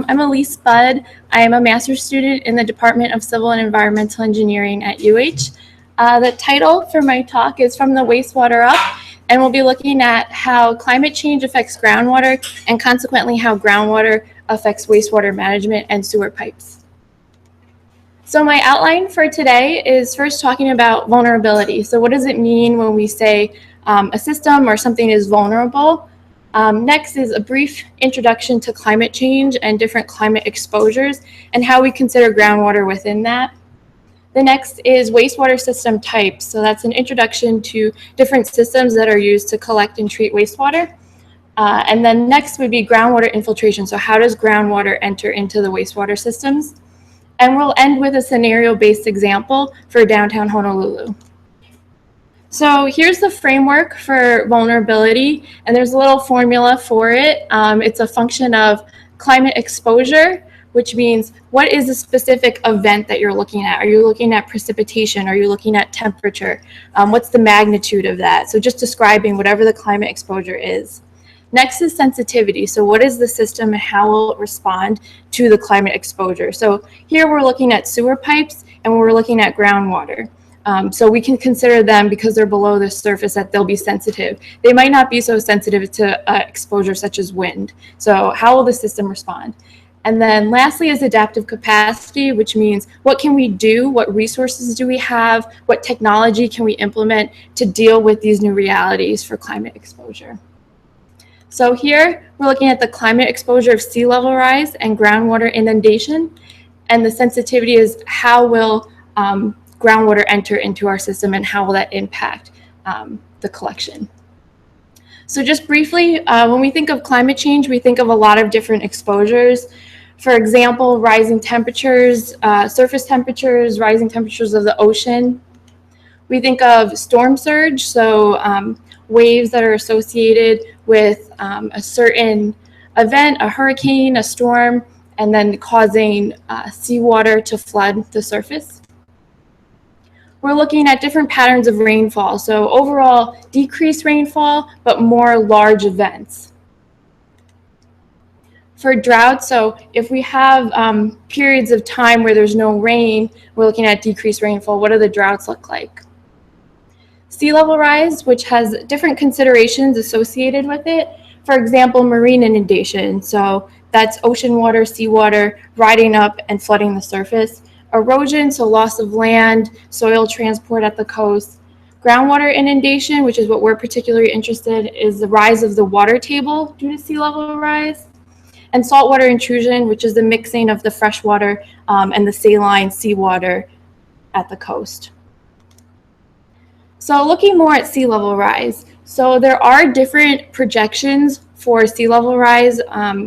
I'm Elise Budd. I am a master's student in the Department of Civil and Environmental Engineering at UH. The title for my talk is From the Wastewater Up, and we'll be looking at how climate change affects groundwater and consequently how groundwater affects wastewater management and sewer pipes. So my outline for today is first talking about vulnerability. So what does it mean when we say a system or something is vulnerable? Next is a brief introduction to climate change and different climate exposures and how we consider groundwater within that. The next is wastewater system types. So that's an introduction to different systems that are used to collect and treat wastewater. And then next would be groundwater infiltration. So how does groundwater enter into the wastewater systems? And we'll end with a scenario-based example for downtown Honolulu. So here's the framework for vulnerability, and there's a little formula for it. It's a function of climate exposure, which means what is the specific event that you're looking at? Are you looking at precipitation? Are you looking at temperature? What's the magnitude of that? So just describing whatever the climate exposure is. Next is sensitivity. So what is the system and how will it respond to the climate exposure? So here we're looking at sewer pipes and we're looking at groundwater. So we can consider them, because they're below the surface, that they'll be sensitive. They might not be so sensitive to exposure such as wind. So how will the system respond? And then lastly is adaptive capacity, which means what can we do? What resources do we have? What technology can we implement to deal with these new realities for climate exposure? So here we're looking at the climate exposure of sea level rise and groundwater inundation. And the sensitivity is how will groundwater enter into our system and how will that impact the collection. So just briefly, when we think of climate change, we think of a lot of different exposures. For example, rising temperatures, surface temperatures, rising temperatures of the ocean. We think of storm surge, so waves that are associated with a certain event, a hurricane, a storm, and then causing seawater to flood the surface. We're looking at different patterns of rainfall. So overall, decreased rainfall, but more large events. For drought, so if we have periods of time where there's no rain, we're looking at decreased rainfall. What do the droughts look like? Sea level rise, which has different considerations associated with it. For example, marine inundation. So that's ocean water, seawater riding up and flooding the surface. Erosion, so loss of land, soil transport at the coast. Groundwater inundation, which is what we're particularly interested in, is the rise of the water table due to sea level rise. And saltwater intrusion, which is the mixing of the freshwater and the saline seawater at the coast. So looking more at sea level rise. So there are different projections for sea level rise,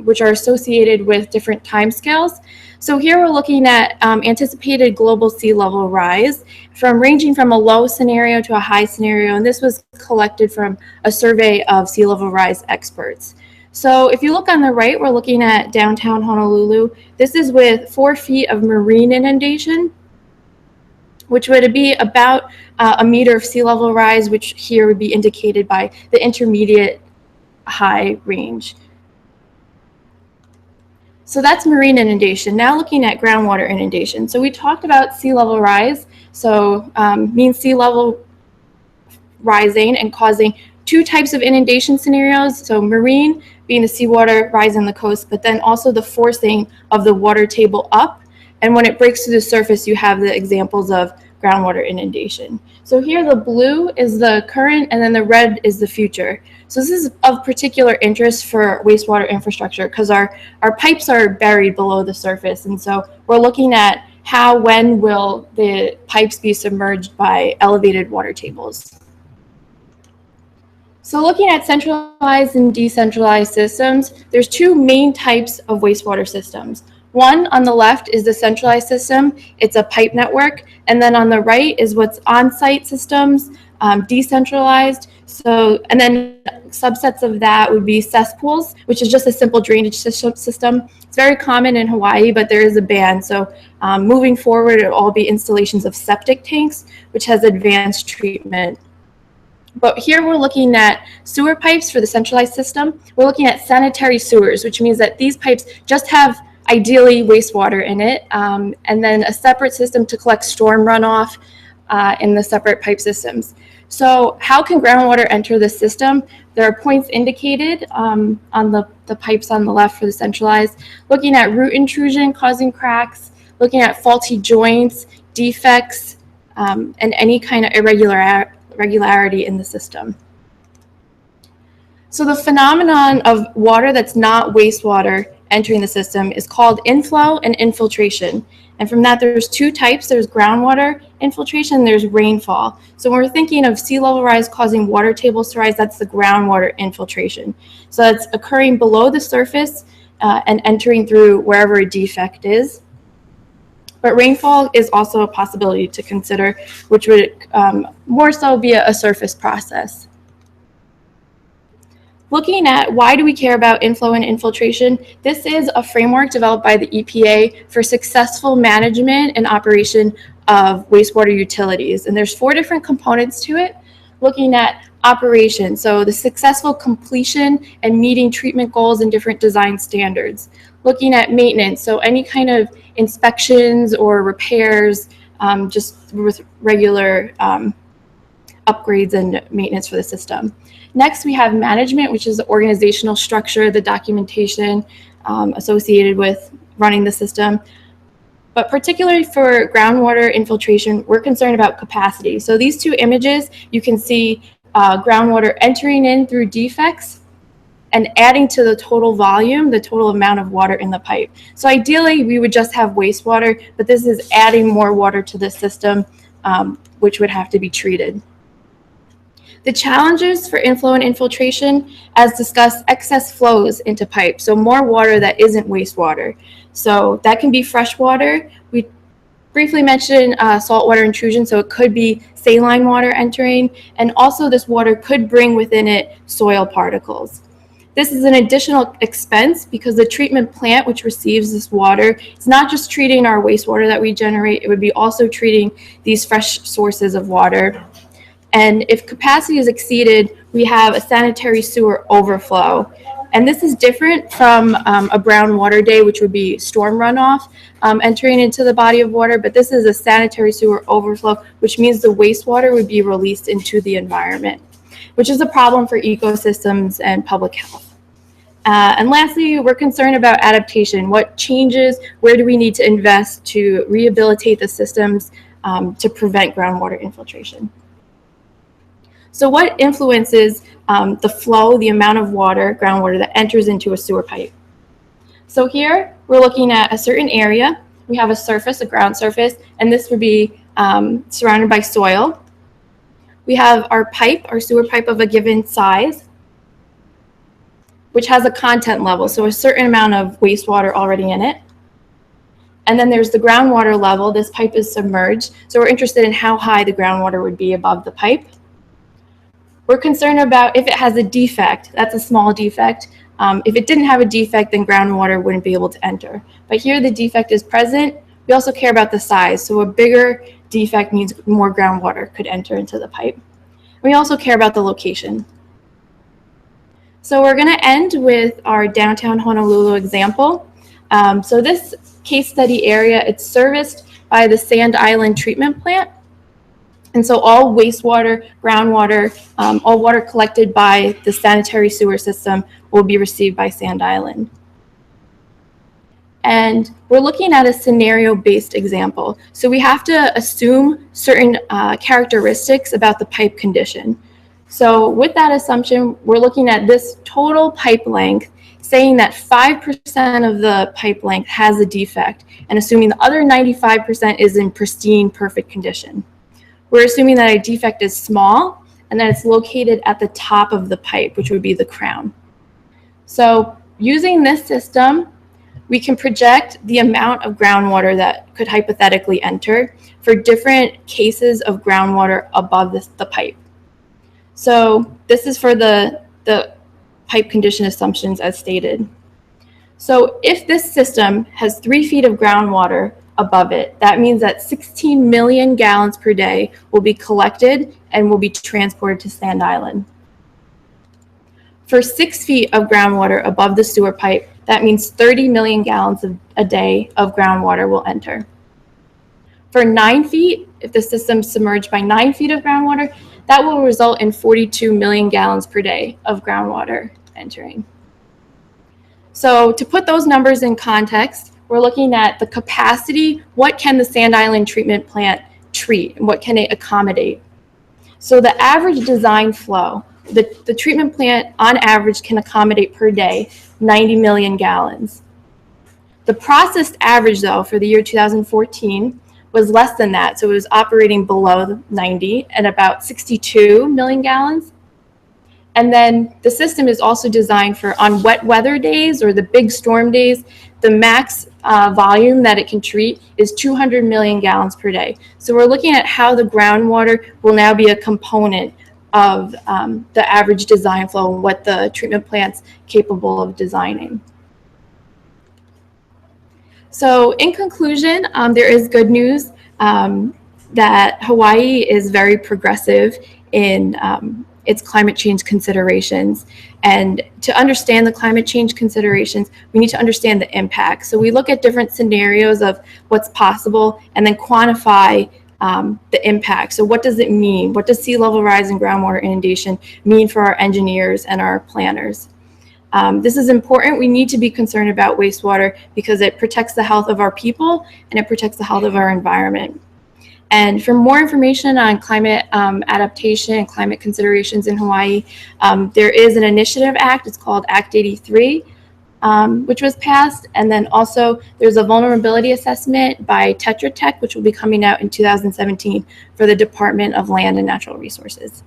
which are associated with different timescales. So here we're looking at anticipated global sea level rise ranging from a low scenario to a high scenario, and this was collected from a survey of sea level rise experts. So if you look on the right, we're looking at downtown Honolulu. This is with 4 feet of marine inundation, which would be about a meter of sea level rise, which here would be indicated by the intermediate high range. So that's marine inundation. Now looking at groundwater inundation. So we talked about sea level rise. So means sea level rising and causing 2 types of inundation scenarios. So marine being the seawater rise on the coast, but then also the forcing of the water table up. And when it breaks through the surface, you have the examples of groundwater inundation. So here the blue is the current and then the red is the future. So this is of particular interest for wastewater infrastructure because our pipes are buried below the surface. And so we're looking at when will the pipes be submerged by elevated water tables. So looking at centralized and decentralized systems, there's 2 main types of wastewater systems. One on the left is the centralized system. It's a pipe network. And then on the right is what's on-site systems, decentralized. So, and then subsets of that would be cesspools, which is just a simple drainage system. It's very common in Hawaii, but there is a ban. So moving forward, it'll all be installations of septic tanks, which has advanced treatment. But here we're looking at sewer pipes for the centralized system. We're looking at sanitary sewers, which means that these pipes just have ideally wastewater in it, and then a separate system to collect storm runoff in the separate pipe systems. So how can groundwater enter the system? There are points indicated on the pipes on the left for the centralized, looking at root intrusion causing cracks, looking at faulty joints, defects, and any kind of irregularity in the system. So the phenomenon of water that's not wastewater entering the system is called inflow and infiltration. And from that, there's two types. There's groundwater infiltration, there's rainfall. So when we're thinking of sea level rise causing water tables to rise, that's the groundwater infiltration. So that's occurring below the surface and entering through wherever a defect is. But rainfall is also a possibility to consider, which would more so be a surface process. Looking at why do we care about inflow and infiltration, this is a framework developed by the EPA for successful management and operation of wastewater utilities. And there's 4 different components to it, looking at operation, so the successful completion and meeting treatment goals and different design standards. Looking at maintenance, so any kind of inspections or repairs, just with regular upgrades and maintenance for the system. Next, we have management, which is the organizational structure, the documentation associated with running the system. But particularly for groundwater infiltration, we're concerned about capacity. So these 2 images, you can see groundwater entering in through defects and adding to the total volume, the total amount of water in the pipe. So ideally, we would just have wastewater, but this is adding more water to the system, which would have to be treated. The challenges for inflow and infiltration, as discussed, excess flows into pipes, so more water that isn't wastewater. So that can be fresh water. We briefly mentioned saltwater intrusion, so it could be saline water entering, and also this water could bring within it soil particles. This is an additional expense because the treatment plant which receives this water, it's not just treating our wastewater that we generate, it would be also treating these fresh sources of water. And if capacity is exceeded, we have a sanitary sewer overflow. And this is different from a brown water day, which would be storm runoff entering into the body of water. But this is a sanitary sewer overflow, which means the wastewater would be released into the environment, which is a problem for ecosystems and public health. And lastly, we're concerned about adaptation. What changes, where do we need to invest to rehabilitate the systems to prevent groundwater infiltration? So what influences the flow, the amount of water, groundwater that enters into a sewer pipe? So here we're looking at a certain area. We have a surface, a ground surface, and this would be surrounded by soil. We have our pipe, our sewer pipe of a given size, which has a content level, so a certain amount of wastewater already in it. And then there's the groundwater level. This pipe is submerged, so we're interested in how high the groundwater would be above the pipe. We're concerned about if it has a defect. That's a small defect. If it didn't have a defect, then groundwater wouldn't be able to enter. But here the defect is present. We also care about the size. So a bigger defect means more groundwater could enter into the pipe. We also care about the location. So we're going to end with our downtown Honolulu example. So this case study area, it's serviced by the Sand Island treatment plant. And so all wastewater, groundwater, all water collected by the sanitary sewer system will be received by Sand Island. And we're looking at a scenario-based example. So we have to assume certain characteristics about the pipe condition. So with that assumption, we're looking at this total pipe length, saying that 5% of the pipe length has a defect, and assuming the other 95% is in pristine, perfect condition. We're assuming that a defect is small and that it's located at the top of the pipe, which would be the crown. So using this system, we can project the amount of groundwater that could hypothetically enter for different cases of groundwater above the pipe. So this is for the pipe condition assumptions as stated. So if this system has 3 feet of groundwater above it, that means that 16 million gallons per day will be collected and will be transported to Sand Island. For 6 feet of groundwater above the sewer pipe, that means 30 million gallons a day of groundwater will enter. For 9 feet, if the system's submerged by 9 feet of groundwater, that will result in 42 million gallons per day of groundwater entering. So to put those numbers in context, we're looking at the capacity, what can the Sand Island treatment plant treat, and what can it accommodate? So the average design flow, the treatment plant on average can accommodate per day 90 million gallons. The processed average, though, for the year 2014 was less than that, so it was operating below 90 at about 62 million gallons. And then the system is also designed for on wet weather days or the big storm days, the max volume that it can treat is 200 million gallons per day. So we're looking at how the groundwater will now be a component of the average design flow and what the treatment plant's capable of designing. So in conclusion, there is good news that Hawaii is very progressive in its climate change considerations. And to understand the climate change considerations, we need to understand the impact. So we look at different scenarios of what's possible and then quantify the impact. So what does it mean? What does sea level rise and groundwater inundation mean for our engineers and our planners? This is important. We need to be concerned about wastewater because it protects the health of our people and it protects the health of our environment. And for more information on climate adaptation and climate considerations in Hawaii, there is an initiative act. It's called Act 83, which was passed. And then also there's a vulnerability assessment by Tetra Tech, which will be coming out in 2017 for the Department of Land and Natural Resources.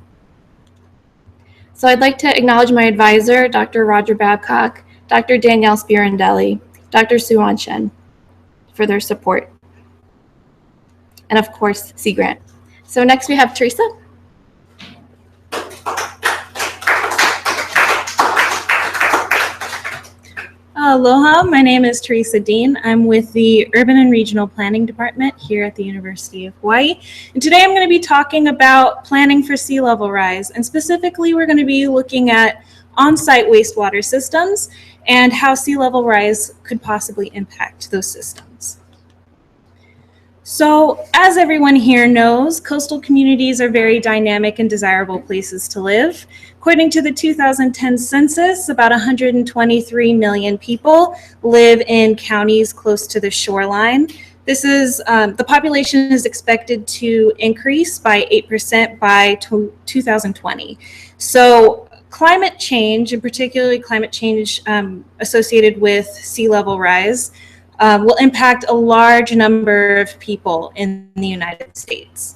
So I'd like to acknowledge my advisor, Dr. Roger Babcock, Dr. Daniele Spirandelli, Dr. Suan Shen for their support. And of course, Sea Grant. So next we have Theresa. Aloha, my name is Theresa Dean. I'm with the Urban and Regional Planning Department here at the University of Hawaii. And today I'm going to be talking about planning for sea level rise. And specifically, we're going to be looking at on-site wastewater systems and how sea level rise could possibly impact those systems. So, as everyone here knows, coastal communities are very dynamic and desirable places to live. According to the 2010 census, about 123 million people live in counties close to the shoreline. This is, the population is expected to increase by 8% by 2020. So, climate change, and particularly climate change associated with sea level rise, will impact a large number of people in the United States.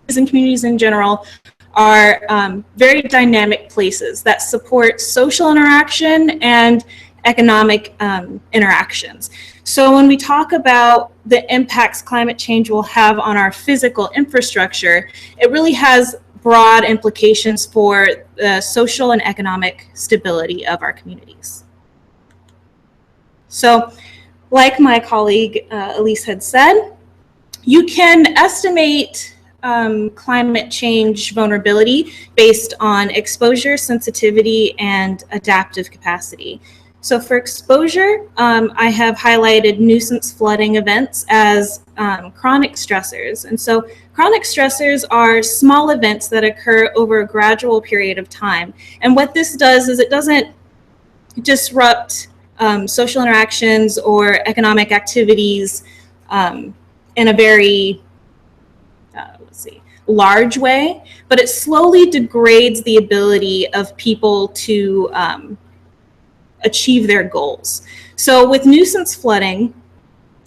And communities in general are very dynamic places that support social interaction and economic interactions. So when we talk about the impacts climate change will have on our physical infrastructure, it really has broad implications for the social and economic stability of our communities. So, like my colleague Elise had said, you can estimate climate change vulnerability based on exposure, sensitivity, and adaptive capacity. So for exposure, I have highlighted nuisance flooding events as chronic stressors. And so chronic stressors are small events that occur over a gradual period of time. And what this does is it doesn't disrupt social interactions or economic activities in a very, large way, but it slowly degrades the ability of people to achieve their goals. So with nuisance flooding,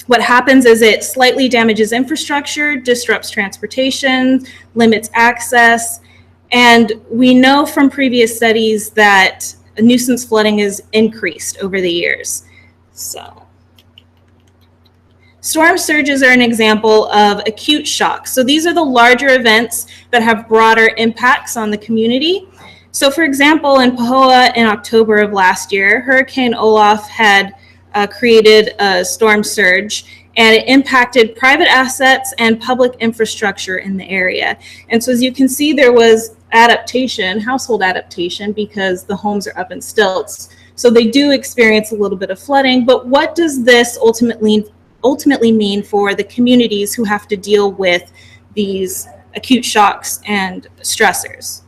what happens is it slightly damages infrastructure, disrupts transportation, limits access, and we know from previous studies that nuisance flooding is increased over the years. So, storm surges are an example of acute shocks. So these are the larger events that have broader impacts on the community. So for example, in Pahoa in October of last year, Hurricane Olaf had created a storm surge, and it impacted private assets and public infrastructure in the area. And so as you can see, there was adaptation, household adaptation, because the homes are up in stilts, So they do experience a little bit of flooding, but what does this ultimately mean for the communities who have to deal with these acute shocks and stressors?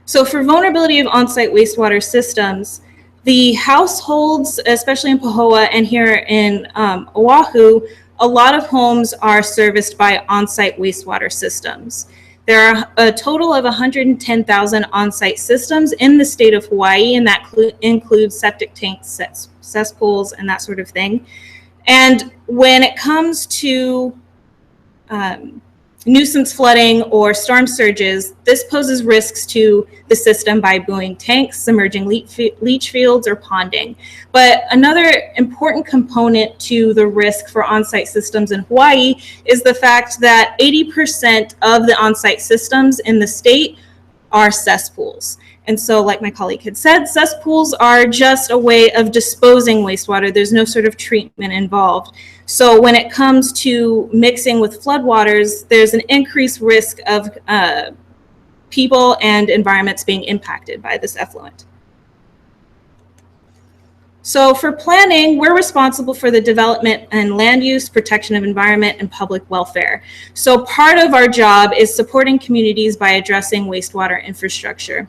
So for vulnerability of on-site wastewater systems, the households, especially in Pahoa and here in Oahu, a lot of homes are serviced by on-site wastewater systems. There are a total of 110,000 on-site systems in the state of Hawaii, and that includes septic tanks, cesspools, and that sort of thing. And when it comes to nuisance flooding or storm surges, this poses risks to the system by buoying tanks, submerging leach fields, or ponding. But another important component to the risk for on-site systems in Hawaii is the fact that 80% of the on-site systems in the state are cesspools. And so, like my colleague had said, cesspools are just a way of disposing wastewater. There's no sort of treatment involved. So when it comes to mixing with floodwaters, there's an increased risk of people and environments being impacted by this effluent. So for planning, we're responsible for the development and land use, protection of environment, and public welfare. So part of our job is supporting communities by addressing wastewater infrastructure.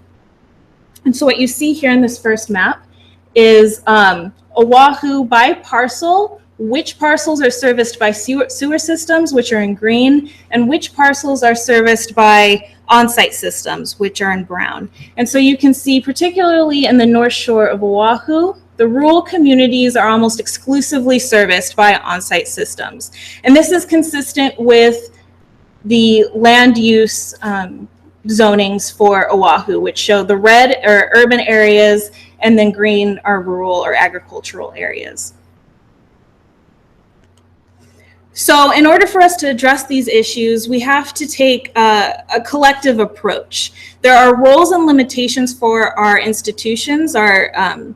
And so what you see here in this first map is Oahu by parcel, which parcels are serviced by sewer systems, which are in green, and which parcels are serviced by on-site systems, which are in brown. And so you can see, particularly in the North Shore of Oahu, the rural communities are almost exclusively serviced by on-site systems. And this is consistent with the land use zonings for Oahu, which show the red are urban areas and then green are rural or agricultural areas. So in order for us to address these issues, we have to take a collective approach. There are roles and limitations for our institutions, our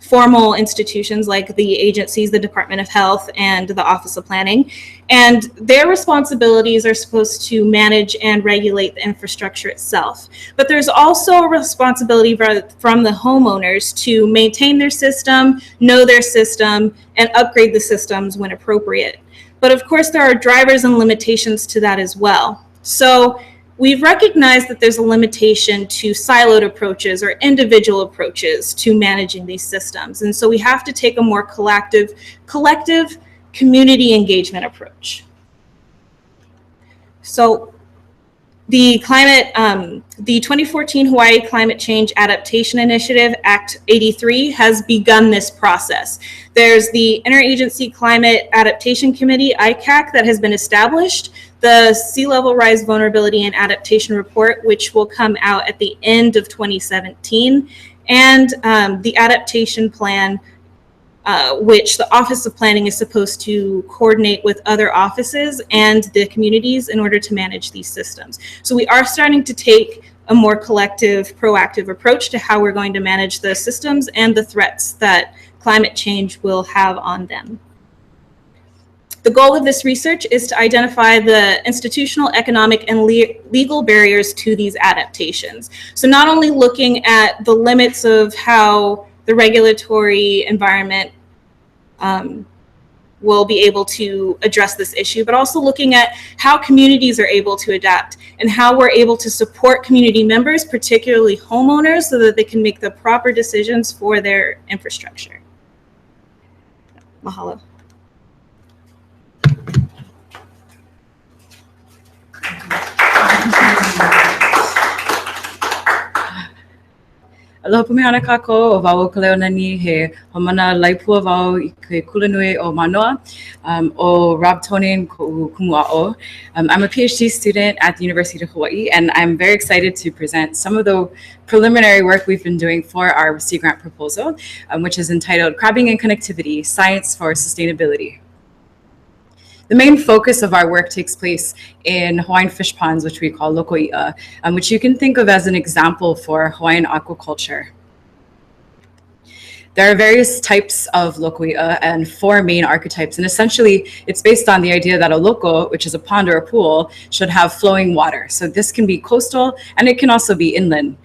formal institutions like the agencies, the Department of Health and the Office of Planning, and their responsibilities are supposed to manage and regulate the infrastructure itself. But there's also a responsibility from the homeowners to maintain their system, know their system, and upgrade the systems when appropriate. But of course, there are drivers and limitations to that as well. So we've recognized that there's a limitation to siloed approaches or individual approaches to managing these systems. And so we have to take a more collective community engagement approach. So the 2014 Hawaii Climate Change Adaptation Initiative, Act 83, has begun this process. There's the Interagency Climate Adaptation Committee, ICAC, that has been established. The Sea Level Rise Vulnerability and Adaptation Report, which will come out at the end of 2017, and the adaptation plan, which the Office of Planning is supposed to coordinate with other offices and the communities in order to manage these systems. So we are starting to take a more collective, proactive approach to how we're going to manage the systems and the threats that climate change will have on them. The goal of this research is to identify the institutional, economic, and legal barriers to these adaptations. So not only looking at the limits of how the regulatory environment will be able to address this issue, but also looking at how communities are able to adapt and how we're able to support community members, particularly homeowners, so that they can make the proper decisions for their infrastructure. Mahalo. Aloha pumihana kako o wau Kaleonani he homana laipua wau I ke kulanui o Manoa o Rob Tonin ko kumua'o. I'm a PhD student at the University of Hawaii, and I'm very excited to present some of the preliminary work we've been doing for our Sea Grant proposal, which is entitled Crabbing and Connectivity, Science for Sustainability. The main focus of our work takes place in Hawaiian fish ponds, which we call loko'i'a, which you can think of as an example for Hawaiian aquaculture. There are various types of lokoi'a and 4 main archetypes. And essentially, it's based on the idea that a loko, which is a pond or a pool, should have flowing water. So this can be coastal, and it can also be inland.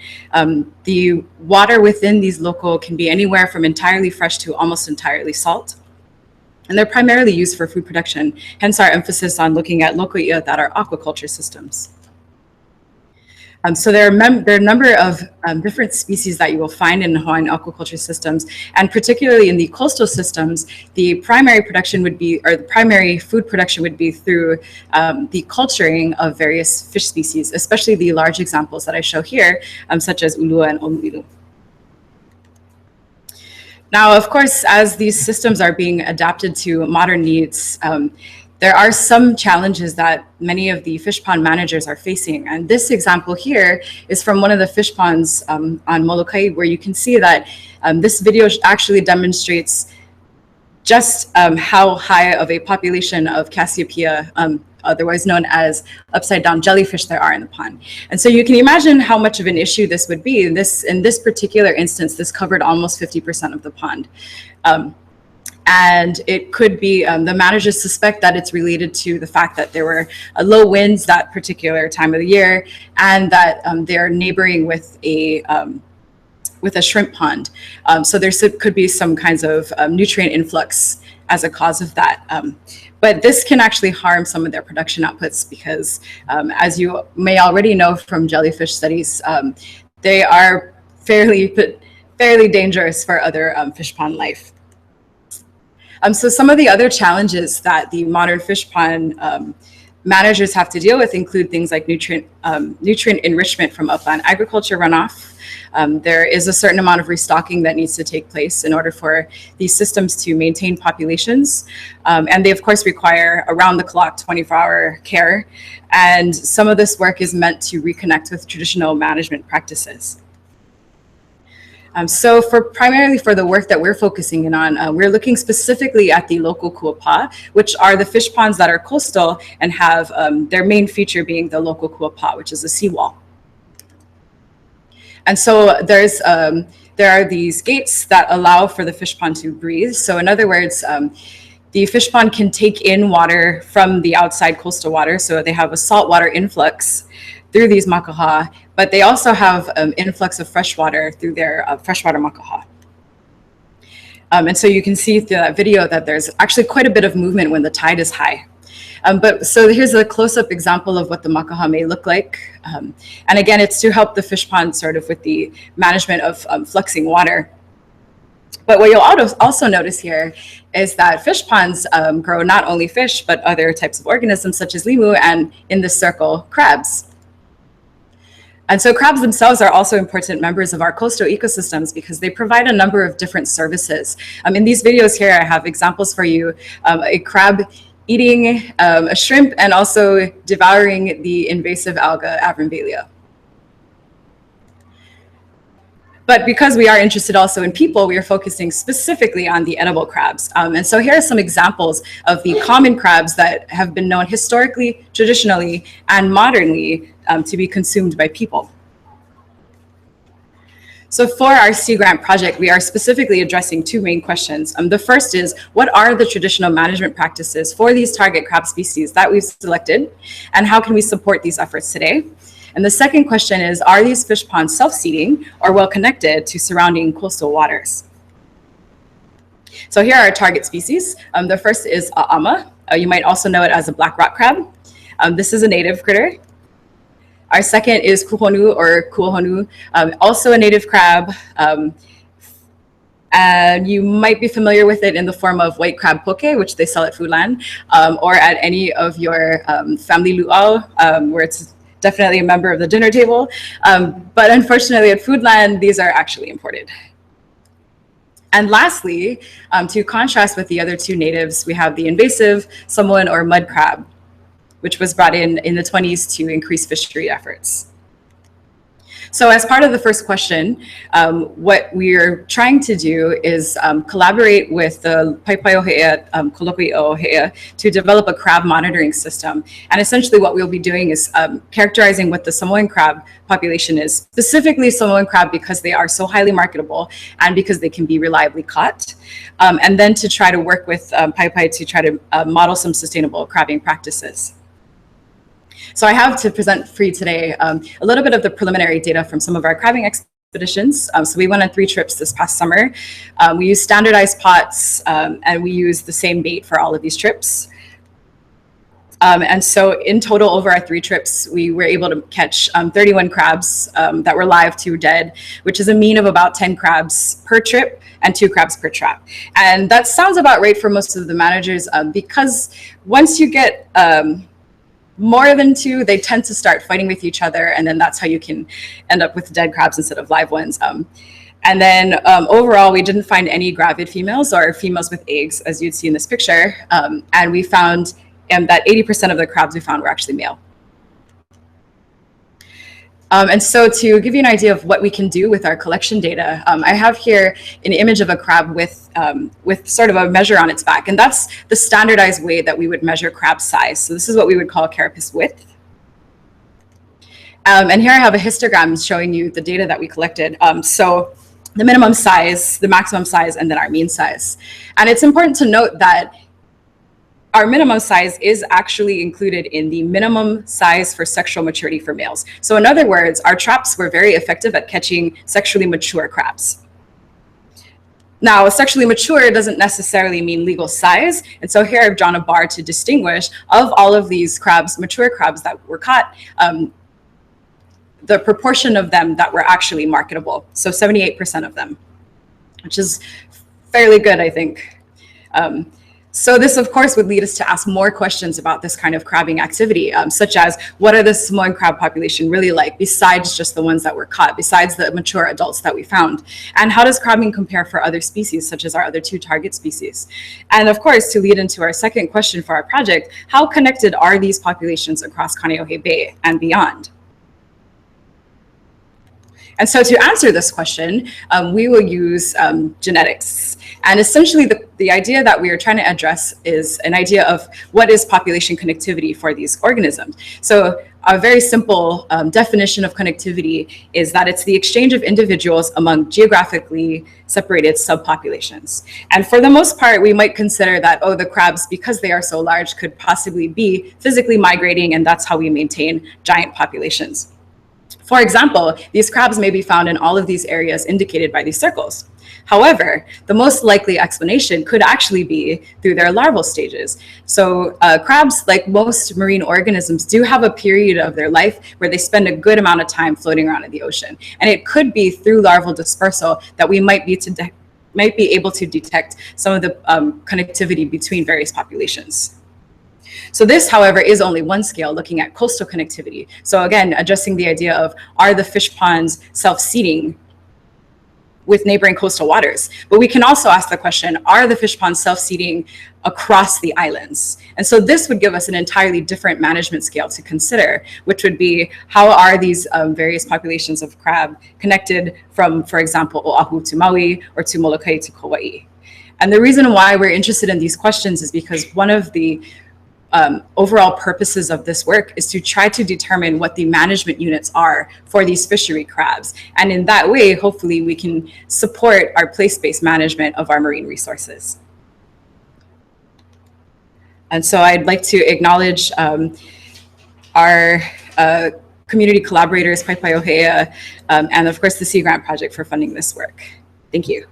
The water within these loko can be anywhere from entirely fresh to almost entirely salt. And they're primarily used for food production, hence our emphasis on looking at lokoi'a that are aquaculture systems. So there are a number of different species that you will find in Hawaiian aquaculture systems, and particularly in the coastal systems, the primary production would be, or the primary food production would be through the culturing of various fish species, especially the large examples that I show here, such as ulua and oluilu. Now, of course, as these systems are being adapted to modern needs, there are some challenges that many of the fish pond managers are facing. And this example here is from one of the fish ponds on Molokai, where you can see that this video actually demonstrates just how high of a population of Cassiopeia, otherwise known as upside down jellyfish, there are in the pond. And so you can imagine how much of an issue this would be. In this particular instance, this covered almost 50% of the pond. And it could be, the managers suspect that it's related to the fact that there were low winds that particular time of the year, and that they're neighboring with a shrimp pond. So there could be some kinds of nutrient influx as a cause of that. But this can actually harm some of their production outputs because, as you may already know from jellyfish studies, they are fairly dangerous for other fish pond life. So some of the other challenges that the modern fish pond managers have to deal with include things like nutrient enrichment from upland agriculture runoff. There is a certain amount of restocking that needs to take place in order for these systems to maintain populations. And they, of course, require around-the-clock 24-hour care. And some of this work is meant to reconnect with traditional management practices. So primarily for the work that we're focusing in on, we're looking specifically at the local kuapa, which are the fish ponds that are coastal and have their main feature being the local kuapa, which is a seawall. And so there are these gates that allow for the fish pond to breathe. So in other words, the fish pond can take in water from the outside coastal water. So they have a saltwater influx through these makaha, but they also have influx of fresh water through their freshwater makaha. And so you can see through that video that there's actually quite a bit of movement when the tide is high. So here's a close-up example of what the makaha may look like. And again, it's to help the fish pond sort of with the management of fluxing water. But what you'll also notice here is that fish ponds grow not only fish, but other types of organisms such as limu, and in this circle, crabs. And so crabs themselves are also important members of our coastal ecosystems because they provide a number of different services. In these videos here, I have examples for you, a crab eating a shrimp and also devouring the invasive alga Avrambalia. But because we are interested also in people, we are focusing specifically on the edible crabs. And so here are some examples of the common crabs that have been known historically, traditionally, and modernly to be consumed by people. So for our Sea Grant project, we are specifically addressing 2 main questions. The first is, what are the traditional management practices for these target crab species that we've selected, and how can we support these efforts today? And the second question is, are these fish ponds self-seeding or well connected to surrounding coastal waters? So here are our target species. The first is a'ama. You might also know it as a black rock crab. This is a native critter. Our second is kuhonu or kuohonu, also a native crab. And you might be familiar with it in the form of white crab poke, which they sell at Foodland, or at any of your family luau, where it's definitely a member of the dinner table. But unfortunately at Foodland, these are actually imported. And lastly, to contrast with the other 2 natives, we have the invasive Samoan or mud crab, which was brought in the 20s to increase fishery efforts. So as part of the first question, what we're trying to do is collaborate with the Paipaiohea Kolokuiohea to develop a crab monitoring system. And essentially what we'll be doing is characterizing what the Samoan crab population is, specifically Samoan crab because they are so highly marketable and because they can be reliably caught. And then to try to work with Paipai to try to model some sustainable crabbing practices. So I have to present for you today a little bit of the preliminary data from some of our crabbing expeditions. So we went on 3 trips this past summer. We used standardized pots and we used the same bait for all of these trips. And so in total, over our 3 trips, we were able to catch 31 crabs that were live to dead, which is a mean of about 10 crabs per trip and 2 crabs per trap. And that sounds about right for most of the managers because once you get more than 2, they tend to start fighting with each other, and then that's how you can end up with dead crabs instead of live ones. And then overall, we didn't find any gravid females or females with eggs, as you'd see in this picture. And we found that 80% of the crabs we found were actually male. And so to give you an idea of what we can do with our collection data, I have here an image of a crab with sort of a measure on its back. And that's the standardized way that we would measure crab size. So this is what we would call carapace width. And here I have a histogram showing you the data that we collected. So the minimum size, the maximum size, and then our mean size. And it's important to note that our minimum size is actually included in the minimum size for sexual maturity for males. So in other words, our traps were very effective at catching sexually mature crabs. Now, sexually mature doesn't necessarily mean legal size. And so here I've drawn a bar to distinguish of all of these crabs, mature crabs that were caught, the proportion of them that were actually marketable. So 78% of them, which is fairly good, I think. So this, of course, would lead us to ask more questions about this kind of crabbing activity, such as what are the Samoan crab population really like besides just the ones that were caught, besides the mature adults that we found? And how does crabbing compare for other species, such as our other 2 target species? And of course, to lead into our second question for our project, how connected are these populations across Kaneohe Bay and beyond? And so to answer this question, we will use genetics. And essentially the idea that we are trying to address is an idea of what is population connectivity for these organisms. So a very simple definition of connectivity is that it's the exchange of individuals among geographically separated subpopulations. And for the most part, we might consider that, oh, the crabs, because they are so large, could possibly be physically migrating, and that's how we maintain giant populations. For example, these crabs may be found in all of these areas indicated by these circles. However, the most likely explanation could actually be through their larval stages. So crabs, like most marine organisms, do have a period of their life where they spend a good amount of time floating around in the ocean. And it could be through larval dispersal that we might be able to detect some of the connectivity between various populations. So this, however, is only one scale looking at coastal connectivity. So again, addressing the idea of, are the fish ponds self-seeding with neighboring coastal waters? But we can also ask the question, are the fish ponds self-seeding across the islands? And so this would give us an entirely different management scale to consider, which would be, how are these various populations of crab connected from, for example, Oahu to Maui or to Molokai to Kauai? And the reason why we're interested in these questions is because one of the overall purposes of this work is to try to determine what the management units are for these fishery crabs. And in that way, hopefully we can support our place-based management of our marine resources. And so I'd like to acknowledge our community collaborators, Paipaiohea, and of course the Sea Grant Project for funding this work. Thank you.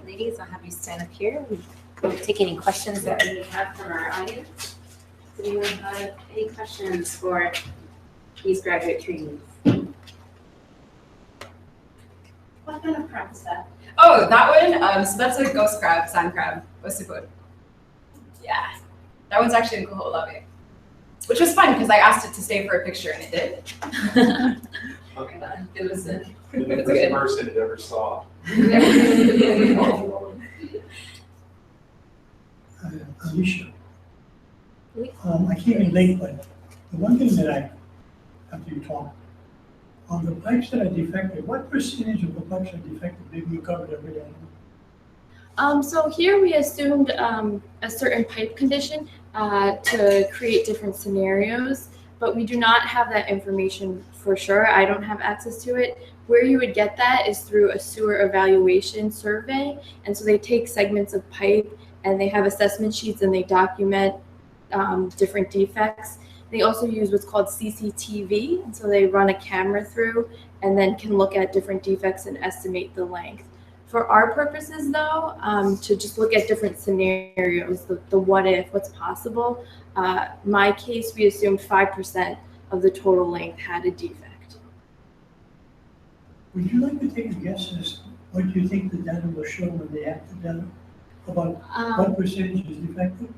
Ladies, I'll have you stand up here. We'll take any questions that we have from our audience. Does anyone have any questions for these graduate trainees? What kind of crab is that? Oh, that one? So that's a ghost crab, sand crab, osipud. Yeah, that one's actually in Koho'olawe, which was fun because I asked it to stay for a picture and it did. Okay. It was You're the first person it ever saw. Alicia, I came in late, but the one thing that after you talk, on the pipes that are defective, what percentage of the pipes are defective? Maybe you covered it already. So here we assumed a certain pipe condition to create different scenarios, but we do not have that information for sure. I don't have access to it. Where you would get that is through a sewer evaluation survey. And so they take segments of pipe and they have assessment sheets and they document different defects. They also use what's called CCTV. And so they run a camera through and then can look at different defects and estimate the length. For our purposes, though, to just look at different scenarios, the what if, what's possible, my case, we assumed 5% of the total length had a defect. Would you like to take a guess as what you think the data will show when they have the data about what percentage is defective?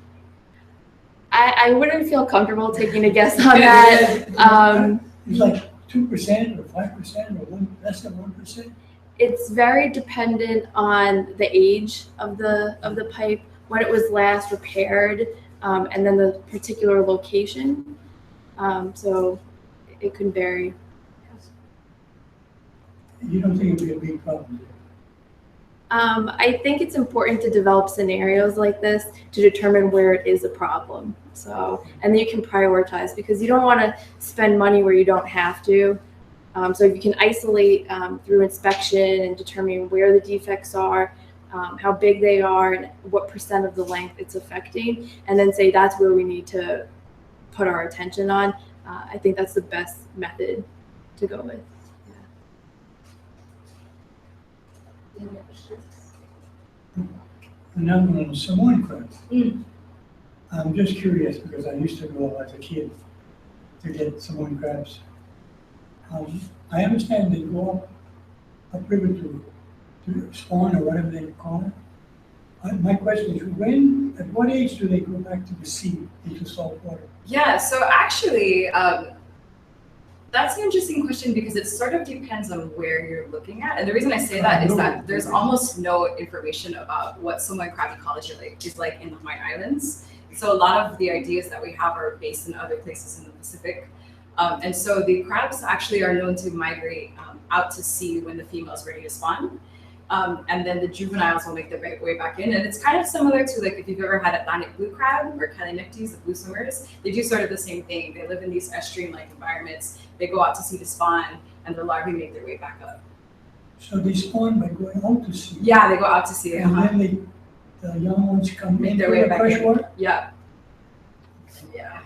I wouldn't feel comfortable taking a guess on that. It's like 2% or 5% or less than 1%? It's very dependent on the age of the pipe, when it was last repaired, and then the particular location. So it can vary. You don't think it would be a big problem? I think it's important to develop scenarios like this to determine where it is a problem. So, and then you can prioritize because you don't want to spend money where you don't have to. So if you can isolate through inspection and determine where the defects are, how big they are, and what % of the length it's affecting, and then say that's where we need to put our attention on, I think that's the best method to go with. Another one on Samoan crabs. I'm just curious because I used to go as a kid to get Samoan crabs. I understand they go upriver to spawn or whatever they call it. My question is, at what age do they go back to the sea, into salt water? Yeah, so actually, that's an interesting question because it sort of depends on where you're looking at. And the reason I say that is that there's almost no information about what Samoan crab ecology is like in the Hawaiian Islands. So a lot of the ideas that we have are based in other places in the Pacific. And so the crabs actually are known to migrate out to sea when the female is ready to spawn. And then the juveniles will make their way back in. And it's kind of similar to like if you've ever had Atlantic blue crab or Kaleonani, the blue swimmers, they do sort of the same thing. They live in these estuarine-like environments. They go out to sea to spawn and the larvae make their way back up. So they spawn by going out to sea? Yeah, they go out to sea. And then the young ones come Make into their way the back fresh in. water? Yeah. Yeah.